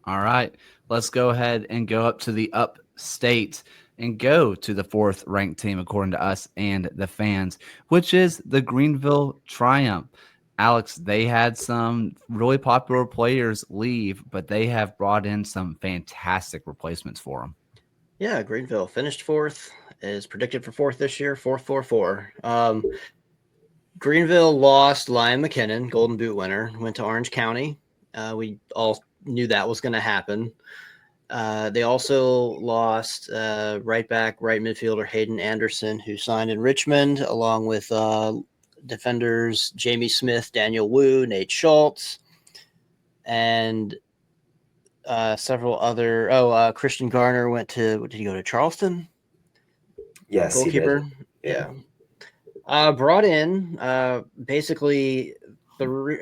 All right, let's go ahead and go up to the upstate and go to the fourth ranked team according to us and the fans, which is the Greenville Triumph. Alex, they had some really popular players leave, but they have brought in some fantastic replacements for them. Yeah, Greenville finished fourth, is predicted for fourth this year, fourth, 4-4. Greenville lost Lion McKinnon, Golden Boot winner, went to Orange County. We all knew that was going to happen. They also lost right back, right midfielder Hayden Anderson, who signed in Richmond, along with defenders Jamie Smith, Daniel Wu, Nate Schultz, and several other. Christian Garner went to. Did he go to Charleston? Yes, he Goalkeeper. did. Yeah. Brought in basically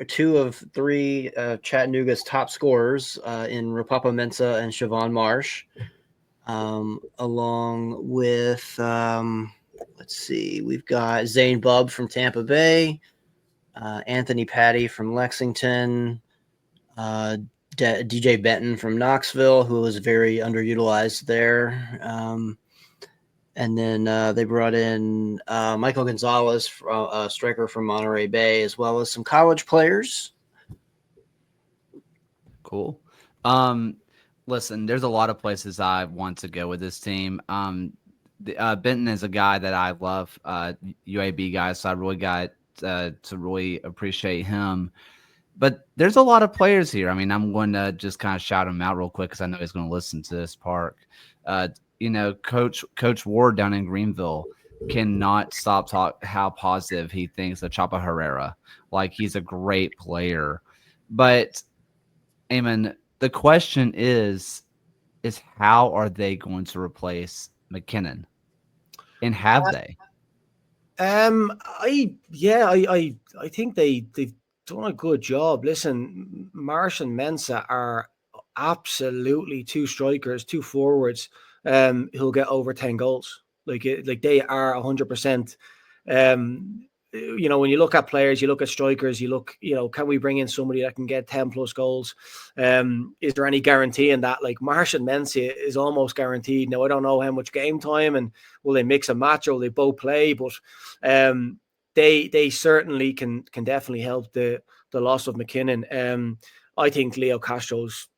two of three Chattanooga's top scorers in Rapapa Mensah and Siobhan Marsh, along with, let's see, we've got Zane Bubb from Tampa Bay, Anthony Patty from Lexington, DJ Benton from Knoxville, who was very underutilized there. And then they brought in Michael Gonzalez, a striker from Monterey Bay, as well as some college players. Cool. Listen, there's a lot of places I want to go with this team. Benton is a guy that I love, UAB guy, so I really got to really appreciate him. But there's a lot of players here. I mean, I'm going to just kind of shout him out real quick because I know he's going to listen to this park. Coach Ward down in Greenville cannot stop talk how positive he thinks of Chapa Herrera. Like, he's a great player. But, Eamon, the question is how are they going to replace McKinnon? And have they? I think they've done a good job. Listen, Marsh and Mensah are absolutely two strikers, two forwards, who'll get over 10 goals. Like they are 100%. When you look at players, you look at strikers, you look, can we bring in somebody that can get 10 plus goals? Is there any guarantee in that? Like Marsh and Mensah is almost guaranteed. Now, I don't know how much game time and will they mix and match or will they both play, but they certainly can definitely help the loss of McKinnon. I think Leo Castro's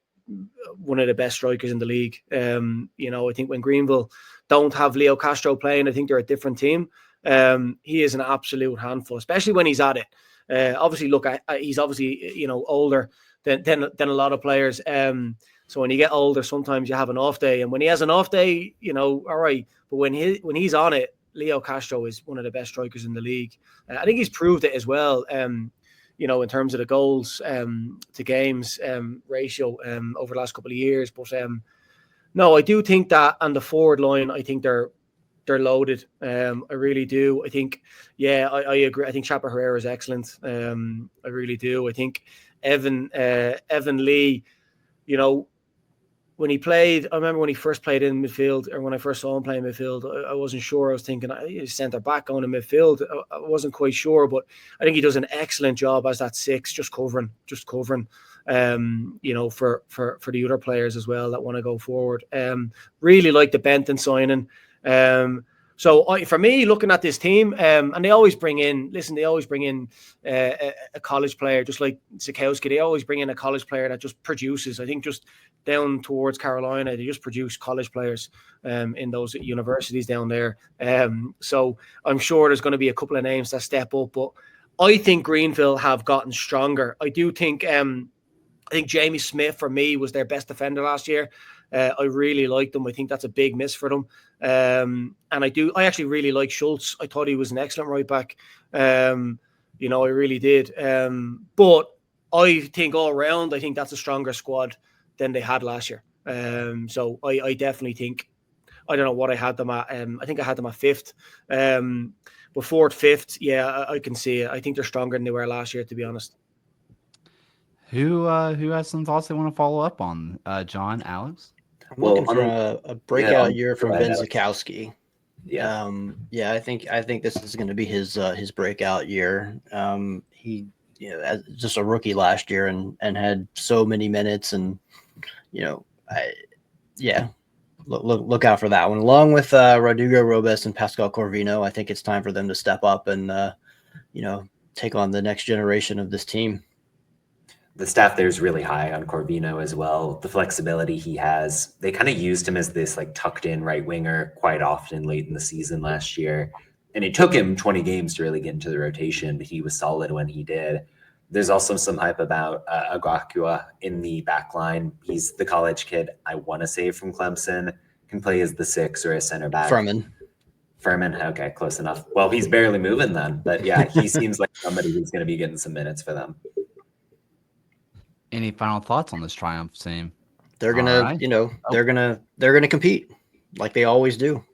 one of the best strikers in the league. I think when Greenville don't have Leo Castro playing, I think they're a different team. He is an absolute handful, especially when he's at it. Obviously, look, he's obviously older than a lot of players. So when you get older, sometimes you have an off day, and when he has an off day, all right. But when he's on it, Leo Castro is one of the best strikers in the league. I think he's proved it as well. In terms of the goals to games ratio over the last couple of years. But no, I do think that on the forward line, I think they're loaded. I really do. I think, I agree. I think Chapa Herrera is excellent. I really do. I think Evan Lee, when he played, I remember when he first played in midfield, or when I first saw him play in midfield, I wasn't sure. I was thinking he's centre back going to midfield. I wasn't quite sure, but I think he does an excellent job as that six, just covering. For the other players as well that want to go forward. Really like the Benton signing. So for me, looking at this team, and they always bring in a college player, just like Sikowski. They always bring in a college player that just produces. I think just down towards Carolina, they just produce college players in those universities down there. So I'm sure there's going to be a couple of names that step up, but I think Greenville have gotten stronger. I do think Jamie Smith, for me, was their best defender last year. I really liked them. I think that's a big miss for them. And I actually really like Schultz. I thought he was an excellent right back. I really did. But I think all around, I think that's a stronger squad than they had last year. So I definitely think, I don't know what I had them at. I think I had them at fifth. But fourth, fifth, I can see it. I think they're stronger than they were last year, to be honest. Who has some thoughts they want to follow up on? John, Alex? I'm looking for a breakout year from Ben Zakowski. Yeah. I think this is going to be his breakout year. He, as just a rookie last year and had so many minutes and Look out for that one. Along with Rodrigo Robes and Pascal Corvino, I think it's time for them to step up and take on the next generation of this team. The staff there is really high on Corvino as well. The flexibility he has, they kind of used him as this like tucked in right winger quite often late in the season last year. And it took him 20 games to really get into the rotation, but he was solid when he did. There's also some hype about Agakua in the back line. He's the college kid, I want to say, from Clemson, can play as the 6 or a center back. Furman, okay, close enough. Well, he's barely moving then. But yeah, he seems like somebody who's going to be getting some minutes for them. Any final thoughts on this Triumph team? They're gonna, they're gonna compete like they always do.